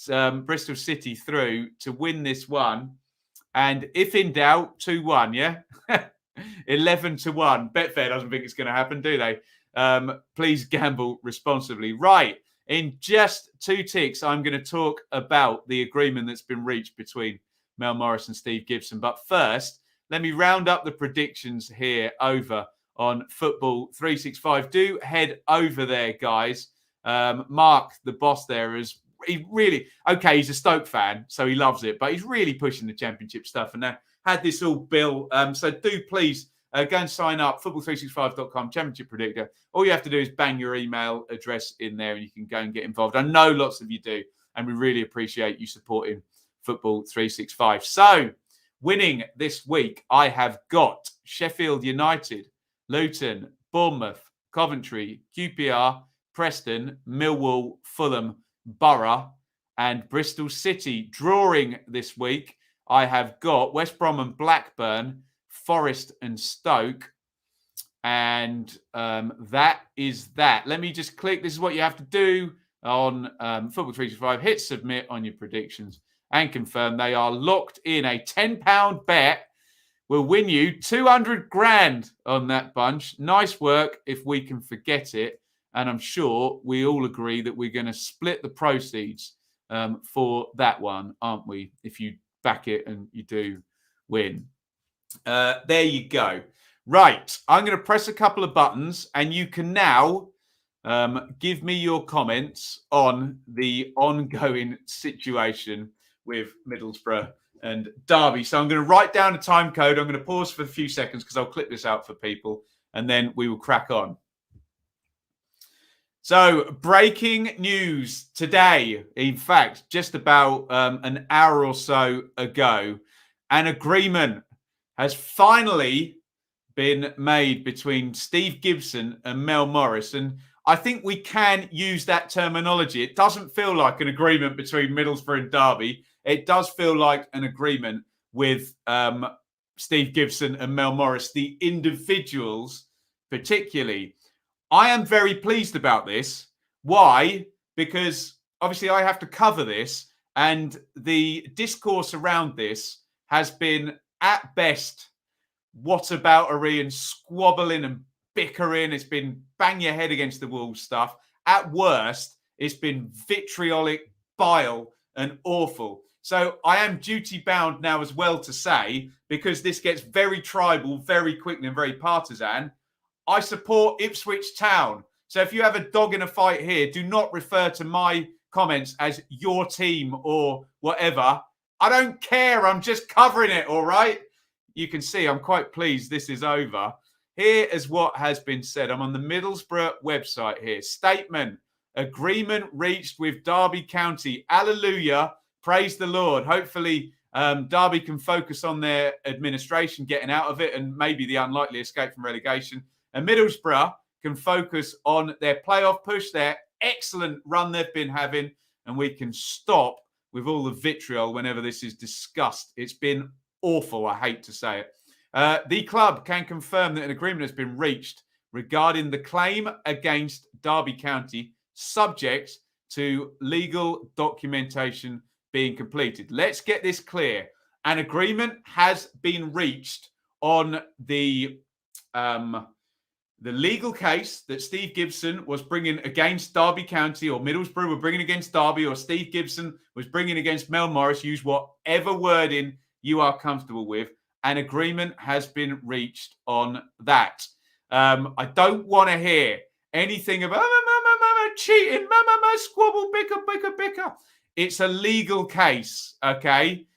Bristol City through to win this one. And if in doubt, 2-1, yeah? 11-1. Betfair doesn't think it's going to happen, do they? Please gamble responsibly. Right. In just 2 ticks, I'm going to talk about the agreement that's been reached between Mel Morris and Steve Gibson. But first, let me round up the predictions here over on Football 365. Do head over there, guys. Mark, the boss there, is he's a Stoke fan, so he loves it, but he's really pushing the Championship stuff. And now had this all built. So do please go and sign up, football365.com, Championship Predictor. All you have to do is bang your email address in there and you can go and get involved. I know lots of you do, and we really appreciate you supporting Football 365. So, winning this week, I have got Sheffield United, Luton, Bournemouth, Coventry, QPR, Preston, Millwall, Fulham, Borough, and Bristol City. Drawing this week, I have got West Brom and Blackburn, Forest and Stoke. And that is that. Let me just click. This is what you have to do on Football 365. Hit submit on your predictions and confirm. They are locked in. A £10 bet will win you 200 grand on that bunch. Nice work if we can forget it. And I'm sure we all agree that we're going to split the proceeds for that one, aren't we? If you back it and you do win. There you go. Right. I'm going to press a couple of buttons and you can now give me your comments on the ongoing situation with Middlesbrough and Derby. So I'm going to write down a time code. I'm going to pause for a few seconds because I'll clip this out for people and then we will crack on. So, breaking news today, in fact, just about an hour or so ago, an agreement has finally been made between Steve Gibson and Mel Morris. And I think we can use that terminology. It doesn't feel like an agreement between Middlesbrough and Derby. It does feel like an agreement with Steve Gibson and Mel Morris, the individuals particularly. I am very pleased about this. Why? Because obviously I have to cover this, and the discourse around this has been at best whataboutery and squabbling and bickering. It's been bang your head against the wall stuff. At worst, it's been vitriolic, bile and awful. So I am duty bound now as well to say, because this gets very tribal very quickly and very partisan, I support Ipswich Town. So if you have a dog in a fight here, do not refer to my comments as your team or whatever. I don't care. I'm just covering it, all right? You can see I'm quite pleased this is over. Here is what has been said. I'm on the Middlesbrough website here. Statement. Agreement reached with Derby County. Hallelujah. Praise the Lord. Hopefully Derby can focus on their administration, getting out of it, and maybe the unlikely escape from relegation. And Middlesbrough can focus on their playoff push, their excellent run they've been having, and we can stop with all the vitriol whenever this is discussed. It's been awful, I hate to say it. The club can confirm that an agreement has been reached regarding the claim against Derby County, subject to legal documentation being completed. Let's get this clear. An agreement has been reached on the legal case that Steve Gibson was bringing against Derby County, or Middlesbrough were bringing against Derby, or Steve Gibson was bringing against Mel Morris. Use whatever wording you are comfortable with. An agreement has been reached on that. I don't want to hear anything about cheating, squabble, bicker. It's a legal case, okay?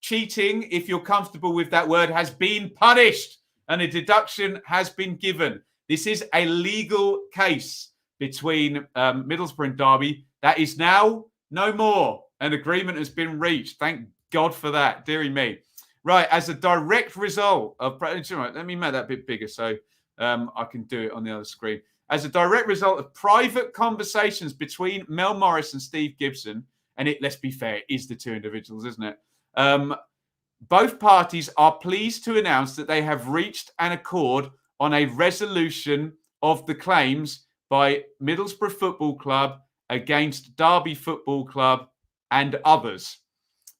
Cheating, if you're comfortable with that word, has been punished and a deduction has been given. This is a legal case between Middlesbrough and Derby. That is now no more. An agreement has been reached. Thank God for that. Dearie me. Right, as a direct result of... Let me make that a bit bigger so I can do it on the other screen. As a direct result of private conversations between Mel Morris and Steve Gibson, and let's be fair, it is the two individuals, isn't it? Both parties are pleased to announce that they have reached an accord on a resolution of the claims by Middlesbrough Football Club against Derby Football Club and others.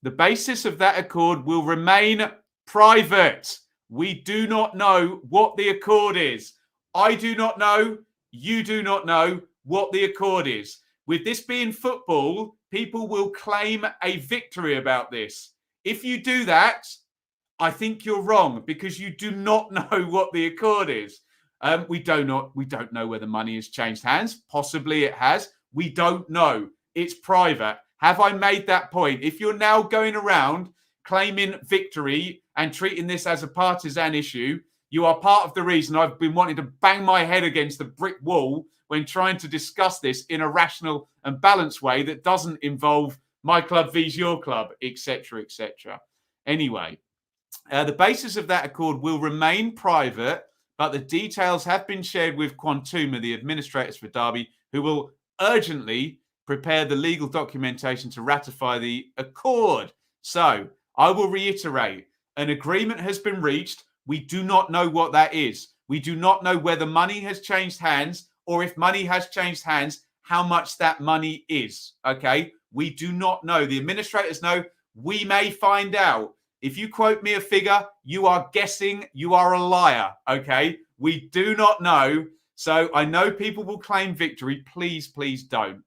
The basis of that accord will remain private. We do not know what the accord is. I do not know. You do not know what the accord is. With this being football, people will claim a victory about this. If you do that, I think you're wrong because you do not know what the accord is. We don't know whether money has changed hands. Possibly it has. We don't know. It's private. Have I made that point? If you're now going around claiming victory and treating this as a partisan issue, you are part of the reason I've been wanting to bang my head against the brick wall when trying to discuss this in a rational and balanced way that doesn't involve my club vs your club, etc., etc. Anyway, the basis of that accord will remain private, but the details have been shared with Quantuma, the administrators for Derby, who will urgently prepare the legal documentation to ratify the accord. So, I will reiterate, an agreement has been reached. We do not know what that is. We do not know whether money has changed hands, or if money has changed hands, how much that money is. Okay? We do not know. The administrators know. We may find out. If you quote me a figure, you are guessing, you are a liar. Okay? We do not know. So I know people will claim victory. Please, please don't.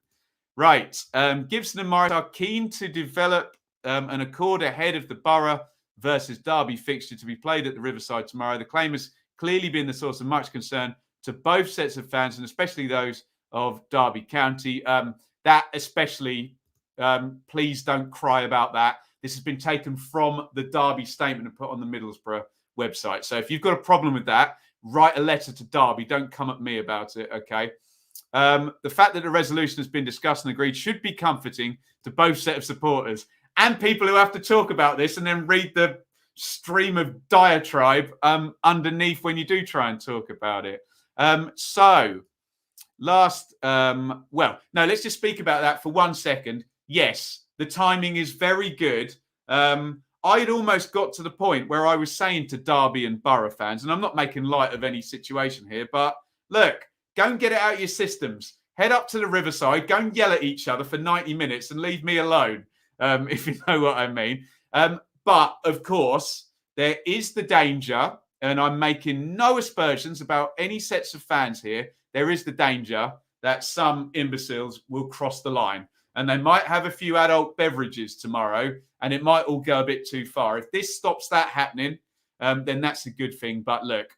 Right. Gibson and Morris are keen to develop an accord ahead of the Borough versus Derby fixture to be played at the Riverside tomorrow. The claim has clearly been the source of much concern to both sets of fans, and especially those of Derby County. That especially, please don't cry about that. This has been taken from the Derby statement and put on the Middlesbrough website. So if you've got a problem with that, write a letter to Derby. Don't come at me about it, okay? The fact that the resolution has been discussed and agreed should be comforting to both set of supporters and people who have to talk about this and then read the stream of diatribe underneath when you do try and talk about it. Let's just speak about that for 1 second. Yes, the timing is very good. I'd almost got to the point where I was saying to Derby and Borough fans, and I'm not making light of any situation here, but look, go and get it out of your systems. Head up to the Riverside, go and yell at each other for 90 minutes and leave me alone, if you know what I mean. But, of course, there is the danger, and I'm making no aspersions about any sets of fans here. There is the danger that some imbeciles will cross the line. And they might have a few adult beverages tomorrow, and it might all go a bit too far. If this stops that happening, then that's a good thing. But look,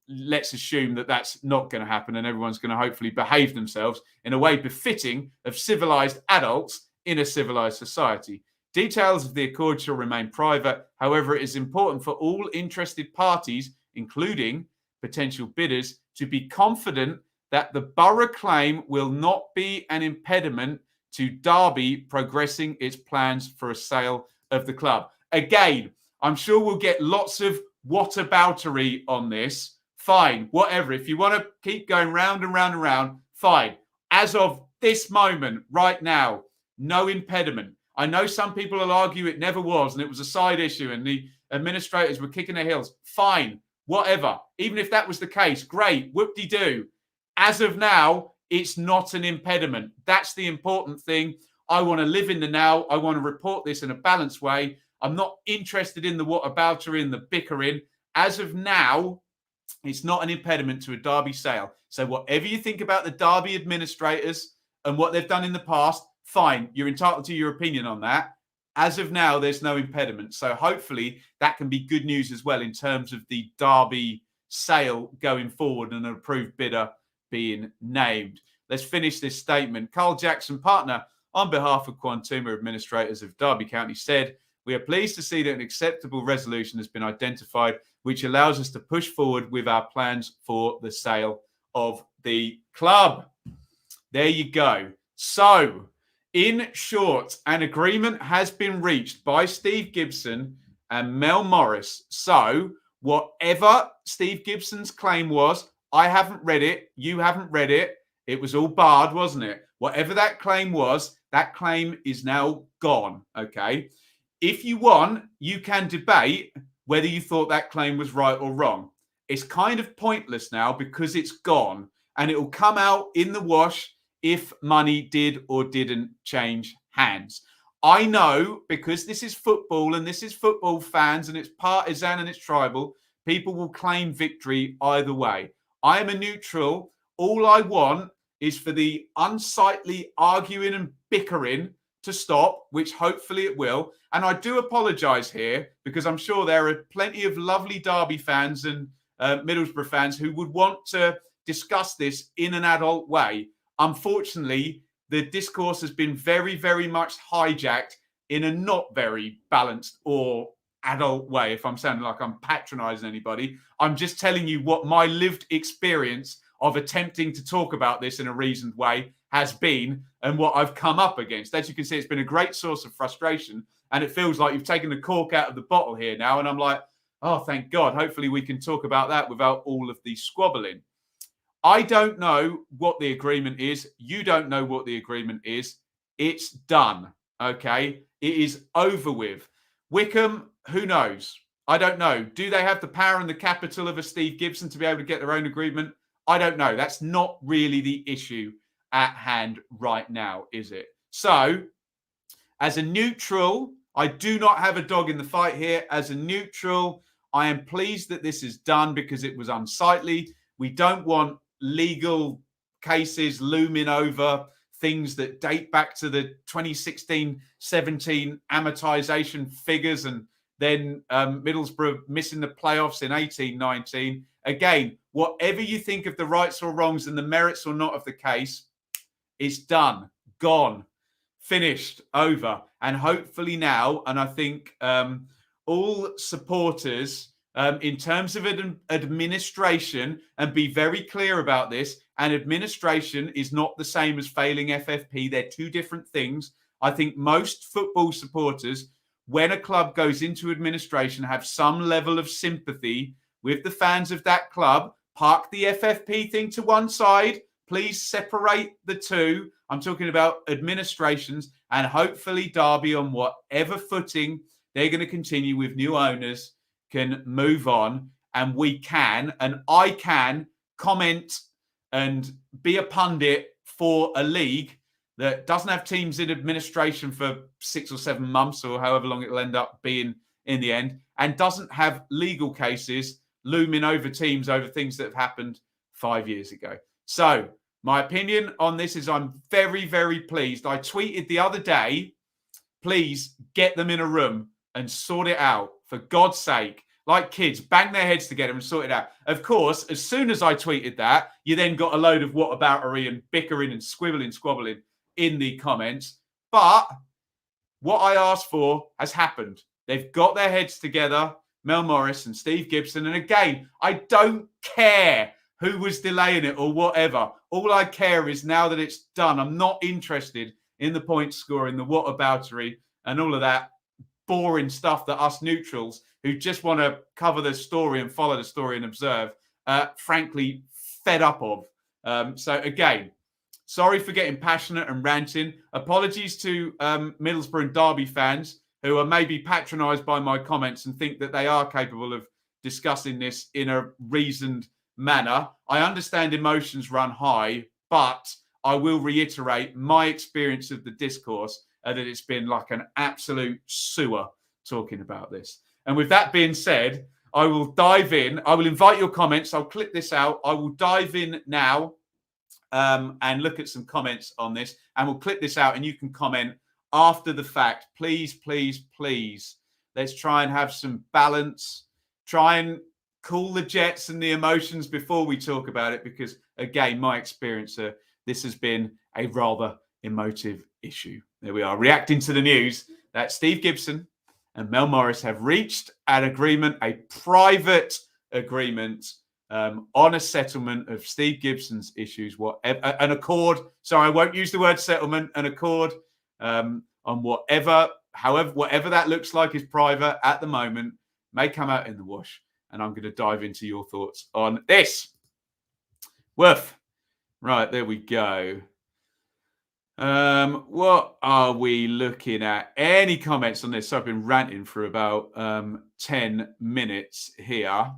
let's assume that that's not going to happen, and everyone's going to hopefully behave themselves in a way befitting of civilized adults in a civilized society. Details of the accord shall remain private. However, it is important for all interested parties, including potential bidders, to be confident that the Borough claim will not be an impediment to Derby progressing its plans for a sale of the club. Again, I'm sure we'll get lots of whataboutery on this. Fine, whatever. If you want to keep going round and round and round, fine. As of this moment, right now, no impediment. I know some people will argue it never was and it was a side issue and the administrators were kicking their heels. Fine, whatever. Even if that was the case, great, whoop-de-doo. As of now, it's not an impediment. That's the important thing. I want to live in the now. I want to report this in a balanced way. I'm not interested in the whataboutery and the bickering. As of now, it's not an impediment to a Derby sale. So whatever you think about the Derby administrators and what they've done in the past, fine. You're entitled to your opinion on that. As of now, there's no impediment. So hopefully that can be good news as well in terms of the Derby sale going forward and an approved bidder being named. Let's finish this statement. Carl Jackson, partner on behalf of Quantuma administrators of Derby County, said, "We are pleased to see that an acceptable resolution has been identified, which allows us to push forward with our plans for the sale of the club." There you go. So, in short, an agreement has been reached by Steve Gibson and Mel Morris. So whatever Steve Gibson's claim was, I haven't read it. You haven't read it. It was all barred, wasn't it? Whatever that claim was, that claim is now gone. Okay. If you want, you can debate whether you thought that claim was right or wrong. It's kind of pointless now because it's gone, and it will come out in the wash if money did or didn't change hands. I know, because this is football and this is football fans and it's partisan and it's tribal, people will claim victory either way. I am a neutral. All I want is for the unsightly arguing and bickering to stop, which hopefully it will. And I do apologise here because I'm sure there are plenty of lovely Derby fans and Middlesbrough fans who would want to discuss this in an adult way. Unfortunately, the discourse has been very, very much hijacked in a not very balanced or adult way. If I'm sounding like I'm patronising anybody, I'm just telling you what my lived experience of attempting to talk about this in a reasoned way has been and what I've come up against. As you can see, it's been a great source of frustration, and it feels like you've taken the cork out of the bottle here now. And I'm like, oh, thank God. Hopefully we can talk about that without all of the squabbling. I don't know what the agreement is. You don't know what the agreement is. It's done. Okay. It is over with. Wickham, who knows? I don't know. Do they have the power and the capital of a Steve Gibson to be able to get their own agreement? I don't know. That's not really the issue at hand right now, is it? So, as a neutral, I do not have a dog in the fight here. As a neutral, I am pleased that this is done because it was unsightly. We don't want legal cases looming over things that date back to the 2016-17 amortization figures and then Middlesbrough missing the playoffs in 18-19. Again, whatever you think of the rights or wrongs and the merits or not of the case, it's done, gone, finished, over. And hopefully now, and I think all supporters, in terms of administration, and be very clear about this, and administration is not the same as failing FFP. They're two different things. I think most football supporters, when a club goes into administration, have some level of sympathy with the fans of that club. Park the FFP thing to one side. Please separate the two. I'm talking about administrations, and hopefully Derby, on whatever footing they're going to continue with new owners, can move on, and we can, and I can comment and be a pundit for a league that doesn't have teams in administration for 6 or 7 months or however long it'll end up being in the end, and doesn't have legal cases looming over teams over things that have happened 5 years ago. So my opinion on this is I'm very, very pleased. I tweeted the other day, please get them in a room and sort it out. For God's sake, like kids, bang their heads together and sort it out. Of course, as soon as I tweeted that, you then got a load of whataboutery and bickering and squabbling in the comments. But what I asked for has happened. They've got their heads together, Mel Morris and Steve Gibson. And again, I don't care who was delaying it or whatever. All I care is now that it's done. I'm not interested in the point scoring, the whataboutery and all of that boring stuff that us neutrals who just want to cover the story and follow the story and observe, frankly, fed up of. So again, sorry for getting passionate and ranting. Apologies to Middlesbrough and Derby fans who are maybe patronised by my comments and think that they are capable of discussing this in a reasoned manner. I understand emotions run high, but I will reiterate my experience of the discourse that it's been like an absolute sewer talking about this. And with that being said, I will dive in. I will invite your comments. I'll clip this out. I will dive in now and look at some comments on this. And we'll clip this out and you can comment after the fact. Please, please, please. Let's try and have some balance. Try and cool the jets and the emotions before we talk about it. Because, again, my experience, this has been a rather emotive issue. There we are, reacting to the news that Steve Gibson and Mel Morris have reached an agreement, a private agreement on a settlement of Steve Gibson's issues, an accord. Sorry, I won't use the word settlement, an accord on whatever however, whatever that looks like is private at the moment, may come out in the wash. And I'm going to dive into your thoughts on this. Worth. Right, there we go. What are we looking at? Any comments on this? So I've been ranting for about 10 minutes here.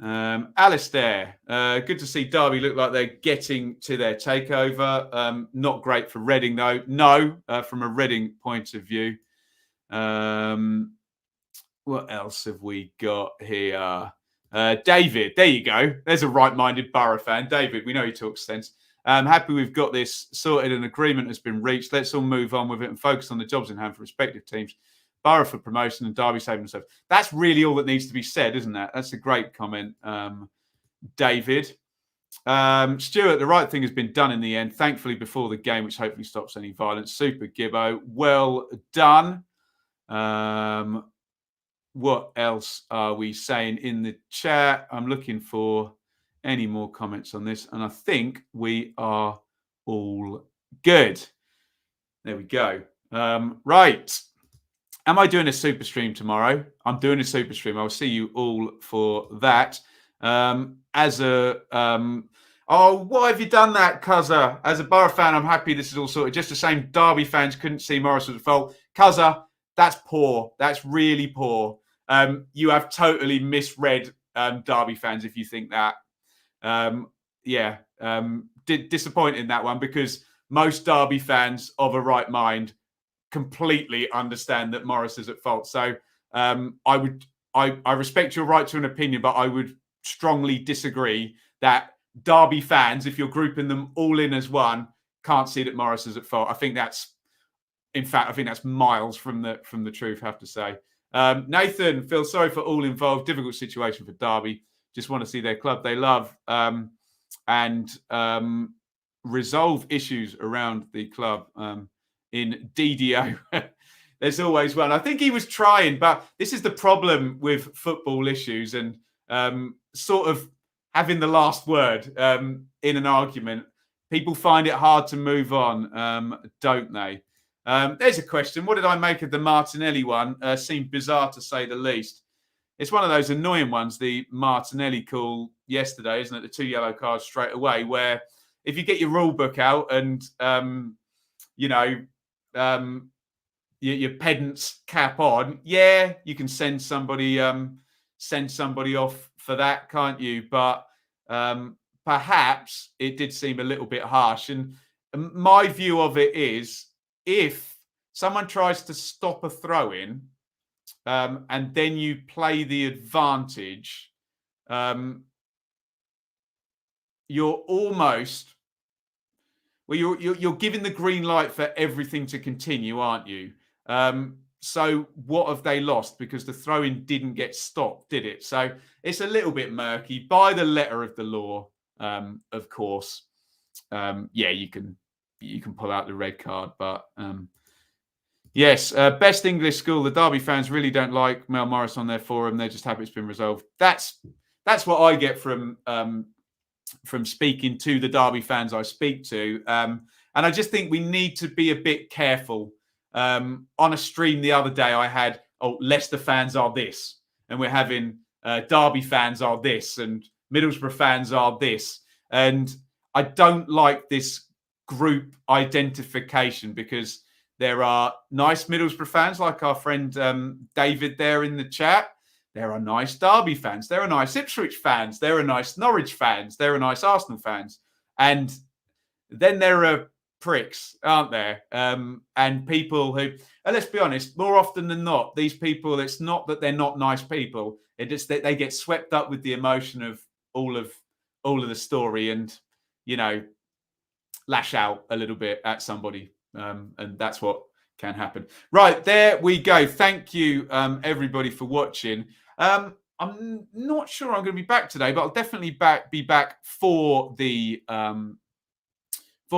Alistair, good to see Darby look like they're getting to their takeover. Not great for Reading, though. No, from a Reading point of view. What else have we got here? David, there you go. There's a right-minded Borough fan. David, we know he talks sense. Happy we've got this sorted. An agreement has been reached. Let's all move on with it and focus on the jobs in hand for respective teams. Borough for promotion and Derby saving themselves. That's really all that needs to be said, isn't that? That's a great comment, David. Stuart, the right thing has been done in the end, thankfully before the game, which hopefully stops any violence. Super Gibbo, well done. What else are we saying in the chat? I'm looking for any more comments on this, and I think we are all good. There we go. Right. Am I doing a super stream tomorrow? I'm doing a super stream. I'll see you all for that. Oh, why have you done that, Cuzza? As a Borough fan, I'm happy this is all sorted. Just the same, Derby fans couldn't see Morris was at fault. Cuzza, that's poor. That's really poor. You have totally misread Derby fans if you think that. Disappointed in that one, because most Derby fans of a right mind completely understand that Morris is at fault. So I respect your right to an opinion, but I would strongly disagree that Derby fans, if you're grouping them all in as one, can't see that Morris is at fault. I think that's miles from the truth, I have to say. Nathan, feel sorry for all involved. Difficult situation for Derby. Just want to see their club they love and resolve issues around the club. In DDO, there's always one. I think he was trying, but this is the problem with football issues and sort of having the last word in an argument. People find it hard to move on, don't they? There's a question. What did I make of the Martinelli one? Seemed bizarre to say the least. It's one of those annoying ones, the Martinelli call yesterday, isn't it? The 2 yellow cards straight away, where if you get your rule book out and, your pedant's cap on, yeah, you can send somebody off for that, can't you? But perhaps it did seem a little bit harsh. And my view of it is, if someone tries to stop a throw-in and then you play the advantage, you're almost... Well, you're giving the green light for everything to continue, aren't you? So what have they lost? Because the throw-in didn't get stopped, did it? So it's a little bit murky. By the letter of the law, of course. You can pull out the red card. But yes, best English school. The Derby fans really don't like Mel Morris on their forum. They're just happy it's been resolved. That's what I get from speaking to the Derby fans I speak to. And I just think we need to be a bit careful. On a stream the other day, I had, Leicester fans are this. And we're having Derby fans are this. And Middlesbrough fans are this. And I don't like this group identification, because there are nice Middlesbrough fans like our friend David there in the chat. There are nice Derby fans. There are nice Ipswich fans. There are nice Norwich fans. There are nice Arsenal fans. And then there are pricks, aren't there? And people who, and let's be honest, more often than not, these people, it's not that they're not nice people. It's just that they get swept up with the emotion of all of the story and, lash out a little bit at somebody. And that's what can happen. Right, there we go. Thank you, everybody, for watching. I'm not sure I'm going to be back today, but I'll definitely be back for the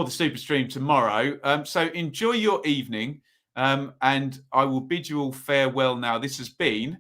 super stream tomorrow. So enjoy your evening, and I will bid you all farewell now. This has been,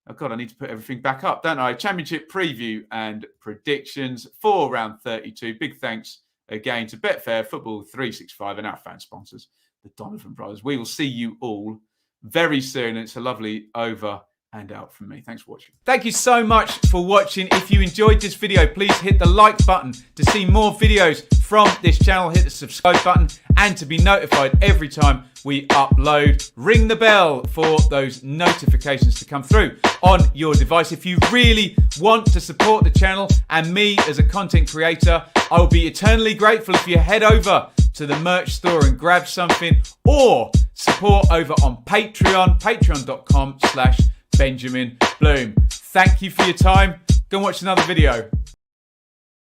oh God, I need to put everything back up, don't I? Championship preview and predictions for round 32. Big thanks again to Betfair, Football 365, and our fan sponsors. the Donovan brothers. We will see you all very soon. It's a lovely over and out from me. Thanks for watching. Thank you so much for watching. If you enjoyed this video, please hit the like button to see more videos from this channel. Hit the subscribe button and to be notified every time we upload. Ring the bell for those notifications to come through on your device. If you really want to support the channel and me as a content creator, I will be eternally grateful if you head over to the merch store and grab something, or support over on Patreon, patreon.com/Benjamin Bloom. Thank you for your time. Go and watch another video.